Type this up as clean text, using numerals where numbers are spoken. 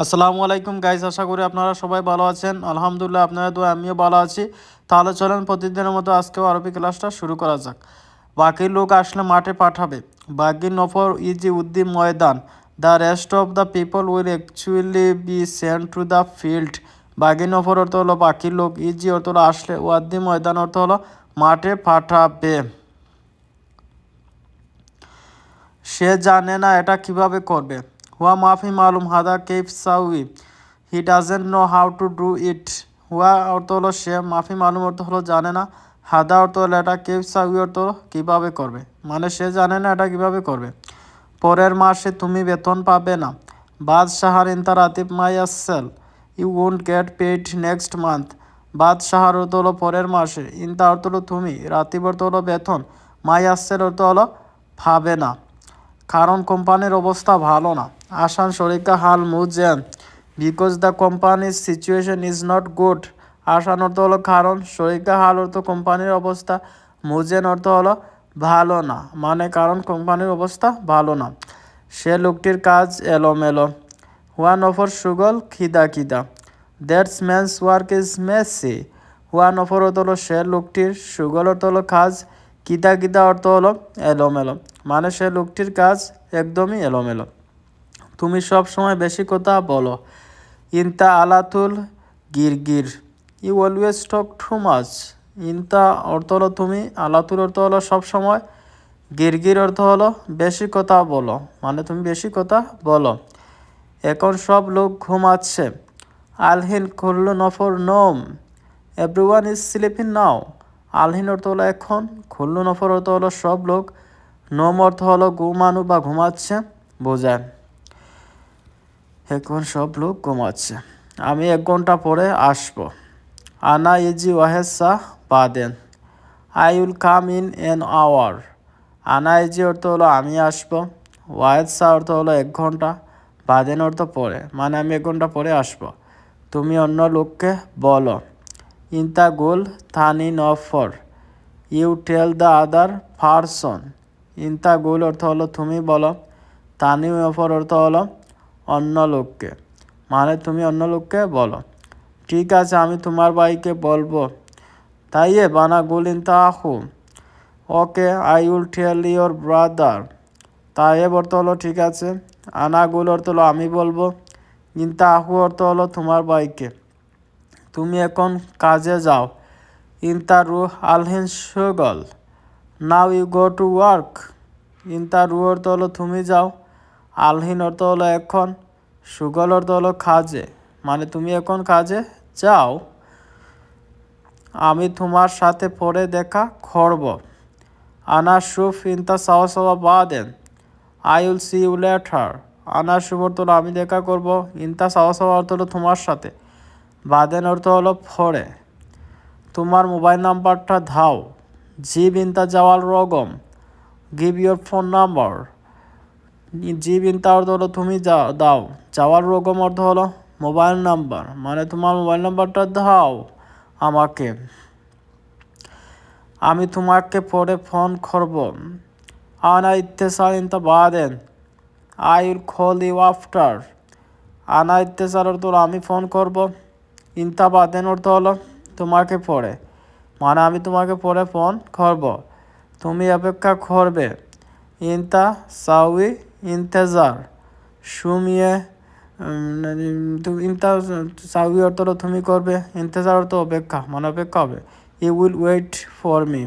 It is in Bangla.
আসসালামু আলাইকুম গাইস, আশা করি আপনারা সবাই ভালো আছেন। আলহামদুলিল্লাহ, আপনারা তো আমিও ভালো আছি। তাহলে চলেন প্রতিদিনের মতো আজকেও আরবি ক্লাসটা শুরু করা যাক। বাকি লোক আসলে মাঠে পাঠাবে। বাকি নফর ইজি উদ্দি ময়দান। The rest of the people will actually be sent to the field. বাকি নফর অর্থ হলো বাকি লোক, ইজি অর্থ হলো আসলে, ওয়াদ্দি ময়দান অর্থ হলো মাঠে পাঠাবে। সে জানে না এটা কিভাবে করবে। হুয়া মাফি মালুম হাদা কেফ সাউই। He doesn't know how to do it. হুয়া অর্থ হলো সে, মাফি মালুম অর্থ হলো জানে না, হাদা অর্থ হলো এটা, কেফ সাউই অর্থ হলো কীভাবে করবে, মানে সে জানে না এটা কীভাবে করবে। পরের মাসে তুমি বেতন পাবে না। বাদ সাহার ইন্তা রাতিব মাইয়াসেল। You won't get paid next month. বাদ সাহার অর্থ হলো পরের মাসে, ইন্তা অর্থ হলো তুমি, রাতিব অর্থ হলো বেতন, মাইয়াসেল অর্থ হলো পাবে না, কারণ কোম্পানির অবস্থা ভালো না। আসান শরিকা হাল মুজেন বিকজ দ্য কোম্পানির সিচুয়েশন ইজ নট গুড। আসান অর্থ হলো কারণ, শরিকা হাল অর্থ কোম্পানির অবস্থা, মুজেন অর্থ হলো ভালো না, মানে কারণ কোম্পানির অবস্থা ভালো না। সে লোকটির কাজ এলোমেলো। ওয়ান অফর সুগল খিদা খিদা। That's man's work is Messi. One offer অর্থ হলো সে লোকটির, সুগল অর্থ হলো কাজ, কিদা কিদা অর্থ হলো এলোমেলো, মানে সে লোকটির কাজ একদমই এলোমেলো। তুমি সব সময় বেশি কথা বলো। ইনতা আলাতুল গিরগির। You always talk too much. ইনতা অর্থ হলো তুমি, আলাতুল অর্থ হলো সব সময়, গিরগির অর্থ হলো বেশি কথা বলো, মানে তুমি বেশি কথা বলো। এখন সব লোক ঘুমাচ্ছে। আলহিন খুল্লু নফর নোম। Everyone is sleeping now. আলহিন অর্থ হলো এখন, খুল্লু নফর অর্থ হলো সব লোক, নোম অর্থ হলো ঘুমানো বা ঘুমাচ্ছে বোঝায়। এখন সব লোক ঘুমাচ্ছে। আমি 1 ঘন্টা পরে আসবো। আনা ইজি ওয়াহেসা বাদেন। I will come in an hour. আনা ইজি অর্থ হলো আমি আসবো, ওয়াহেসা অর্থ হলো 1 ঘন্টা, বাদেন অর্থ পরে, মানে আমি 1 ঘন্টা পরে আসবো। তুমি অন্য লোককে বলো। ইনতা গুল থানি নফর। You tell the other person. ইনতা গুল অর্থ হলো তুমি বলো, তানি নফর অর্থ হলো অন্য লোককে, মানে তুমি অন্য লোককে বলো। ঠিক আছে, আমি তোমার ভাইকে বলবো। তাইয়ে বানা গুল ইনতা আহু। Okay, I will tell your brother. তাইয়েব অর্থ হলো ঠিক আছে, আনাগুল অর্থ হলো আমি বলবো, ইনতা আহু অর্থ হলো তোমার ভাইকে। তুমি এখন কাজে যাও। ইনতা রুহ আলহিন সুগল। Now you go to work. ইনতা রু অর্থ হলো তুমি যাও, আলহিন অর্থ হলো এখন, সুগল অর্থ হলো কাজে, মানে তুমি এখন কাজে যাও। আমি তোমার সাথে পরে দেখা করব। আনা শুফ ইনতা সাওয়া সাওয়া বাদেন। I will see you later. আনা শুভ অর্থ হলো আমি দেখা করব, ইনতা সাওয়া সাওয়া অর্থ হলো তোমার সাথে, বাদেন অর্থ হলো পরে। তোমার মোবাইল নাম্বারটা দাও। জিব ইনতা যাওয়াল রগম। Give your phone number. জিব ইনতা অর্থ হলো তুমি দাও, যাওয়ার রকম অর্থ হলো মোবাইল নাম্বার, মানে তোমার মোবাইল নাম্বারটা দাও আমাকে, আমি তোমাকে পরে ফোন করব। আনা ইত্তেসার ইনতা বাদেন। I will call you after. আনা ইত্তেসার অর্থ হলো আমি ফোন করব, ইনতা বাদেন অর্থ হলো তোমাকে পরে, মানে আমি তোমাকে পরে ফোন করব। তুমি অপেক্ষা করবে। ইনতা সাউই ইন্তেজার। সুমিয়ে ইনতা সাউই অর্থ হলো তুমি করবে, ইন্তেজার অর্থ অপেক্ষা, মানে অপেক্ষা হবে। You will wait for me.